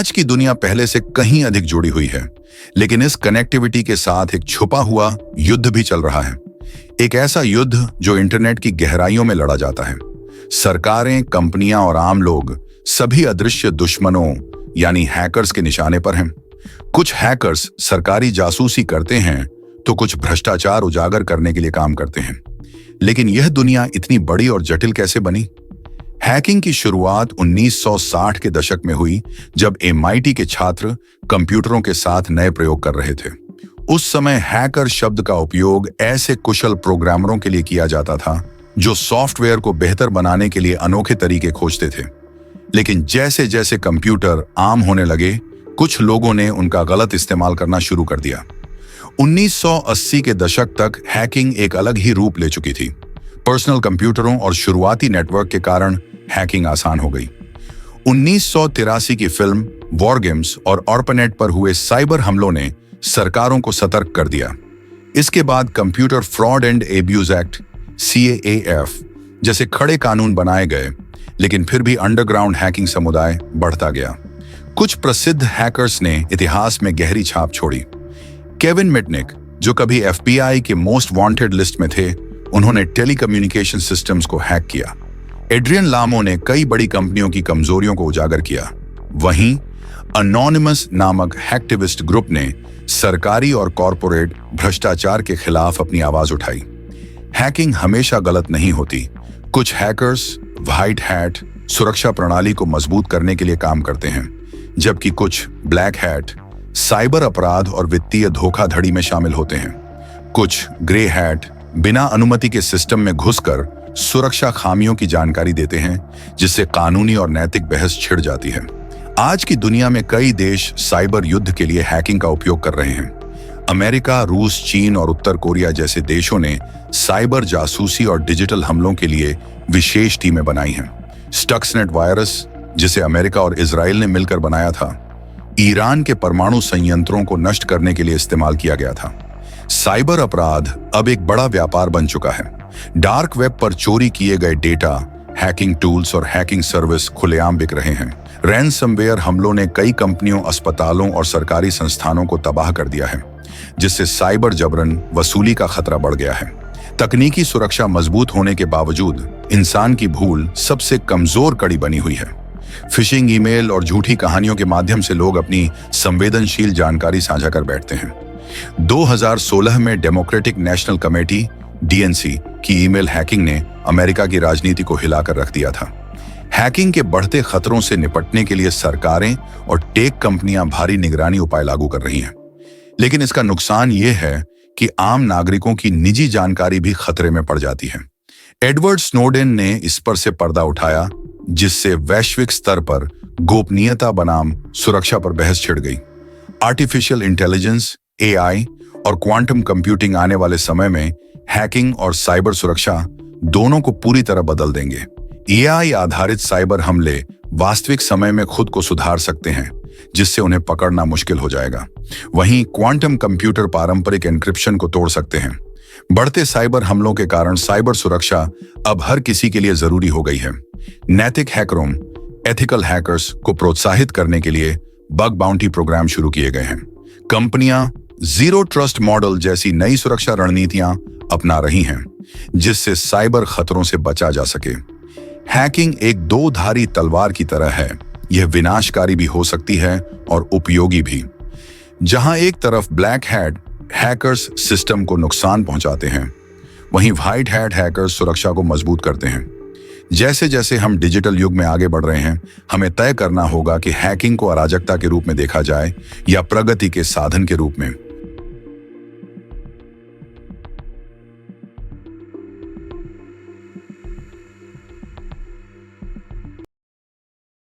आज की दुनिया पहले से कहीं अधिक जुड़ी हुई है, लेकिन इस कनेक्टिविटी के साथ एक छुपा हुआ युद्ध भी चल रहा है। एक ऐसा युद्ध जो इंटरनेट की गहराइयों में लड़ा जाता है। सरकारें, कंपनियां और आम लोग सभी अदृश्य दुश्मनों यानी हैकर्स के निशाने पर हैं। कुछ हैकर्स सरकारी जासूसी करते हैं तो कुछ भ्रष्टाचार उजागर करने के लिए काम करते हैं। लेकिन यह दुनिया इतनी बड़ी और जटिल कैसे बनी? हैकिंग की शुरुआत 1960 के दशक में हुई, जब MIT के छात्र कंप्यूटरों के साथ नए प्रयोग कर रहे थे। उस समय हैकर शब्द का उपयोग ऐसे कुशल प्रोग्रामरों के लिए किया जाता था जो सॉफ्टवेयर को बेहतर बनाने के लिए अनोखे तरीके खोजते थे। लेकिन जैसे जैसे कंप्यूटर आम होने लगे, कुछ लोगों ने उनका गलत इस्तेमाल करना शुरू कर दिया। 1980 के दशक तक हैकिंग एक अलग ही रूप ले चुकी थी। पर्सनल कंप्यूटरों और शुरुआती नेटवर्क के कारण हैकिंग आसान हो गई। 1983 की फिल्म वॉर गेम्स और ऑर्पनेट पर हुए साइबर हमलों ने सरकारों को सतर्क कर दिया। इसके बाद computer fraud and abuse act CAAF जैसे खड़े कानून बनाए गए, लेकिन फिर भी अंडरग्राउंड हैकिंग समुदाय बढ़ता गया। कुछ प्रसिद्ध हैकर्स ने इतिहास में गहरी छाप छोड़ी। केविन मिटनिक, जो कभी FBI के मोस्ट वांटेड लिस्ट में थे, उन्होंने टेलीकम्युनिकेशन सिस्टम्स को हैक किया। एड्रियन लामो ने कई बड़ी कंपनियों की कमजोरियों को उजागर किया। वहीं अनोनिमस नामक हैक्टिविस्ट ग्रुप ने सरकारी और कॉरपोरेट भ्रष्टाचार के खिलाफ अपनी आवाज उठाई। हैकिंग हमेशा गलत नहीं होती। कुछ हैकर्स व्हाइट हैट सुरक्षा प्रणाली को मजबूत करने के लिए काम करते हैं, जबकि कुछ ब्लैक हैट साइबर अपराध और वित्तीय धोखाधड़ी में शामिल होते हैं। कुछ ग्रे हैट बिना अनुमति के सिस्टम में घुसकर सुरक्षा खामियों की जानकारी देते हैं, जिससे कानूनी और नैतिक बहस छिड़ जाती है। आज की दुनिया में कई देश साइबर युद्ध के लिए हैकिंग का उपयोग कर रहे हैं। अमेरिका, रूस, चीन और उत्तर कोरिया जैसे देशों ने साइबर जासूसी और डिजिटल हमलों के लिए विशेष टीमें बनाई हैं। स्टक्सनेट वायरस, जिसे अमेरिका और इजराइल ने मिलकर बनाया था, ईरान के परमाणु संयंत्रों को नष्ट करने के लिए इस्तेमाल किया गया था। साइबर अपराध अब एक बड़ा व्यापार बन चुका है। डार्क वेब पर चोरी किए गए डेटा, हैकिंग टूल्स और हैकिंग सर्विस खुलेआम बिक रहे हैं। रैनसमवेयर हमलों ने कई कंपनियों, अस्पतालों और सरकारी संस्थानों को तबाह कर दिया है, जिससे साइबर जबरन वसूली का खतरा बढ़ गया है। तकनीकी सुरक्षा मजबूत होने के बावजूद इंसान की भूल सबसे कमजोर कड़ी बनी हुई है। फिशिंग ईमेल और झूठी कहानियों के माध्यम से लोग अपनी संवेदनशील जानकारी साझा कर बैठते हैं। 2016 में डेमोक्रेटिक नेशनल कमेटी DNC की ईमेल हैकिंग ने अमेरिका की राजनीति को हिलाकर रख दिया था। हैकिंग के बढ़ते खतरों से निपटने के लिए सरकारें और टेक कंपनियां भारी निगरानी उपाय लागू कर रही हैं। लेकिन इसका नुकसान यह है कि आम नागरिकों की निजी जानकारी भी खतरे में पड़ जाती है। एडवर्ड स्नोडेन ने इस पर से पर्दा उठाया, जिससे वैश्विक स्तर पर गोपनीयता बनाम सुरक्षा पर बहस छिड़ गई। आर्टिफिशियल इंटेलिजेंस, AI और क्वांटम कंप्यूटिंग आने वाले समय में हैकिंग और साइबर सुरक्षा दोनों को पूरी तरह बदल देंगे। AI आधारित साइबर हमले वास्तविक समय में खुद को सुधार सकते हैं, जिससे उन्हें पकड़ना मुश्किल हो जाएगा। वहीं क्वांटम कंप्यूटर पारंपरिक एन्क्रिप्शन को तोड़ सकते हैं। बढ़ते साइबर हमलों के कारण साइबर सुरक्षा अब हर किसी के लिए जरूरी हो गई है। नैतिक हैकरों, एथिकल हैकर्स को प्रोत्साहित करने के लिए बग बाउंटी प्रोग्राम शुरू किए गए हैं। कंपनियां जीरो ट्रस्ट मॉडल जैसी नई सुरक्षा रणनीतियां अपना रही हैं, जिससे साइबर खतरों से बचा जा सके। हैकिंग एक दो-धारी तलवार की तरह है। यह विनाशकारी भी हो सकती है और उपयोगी भी। जहां एक तरफ ब्लैक हैट हैकर्स सिस्टम को नुकसान पहुंचाते हैं, वहीं व्हाइट हैट हैकर्स सुरक्षा को मजबूत करते हैं। जैसे जैसे हम डिजिटल युग में आगे बढ़ रहे हैं, हमें तय करना होगा कि हैकिंग को अराजकता के रूप में देखा जाए या प्रगति के साधन के रूप में।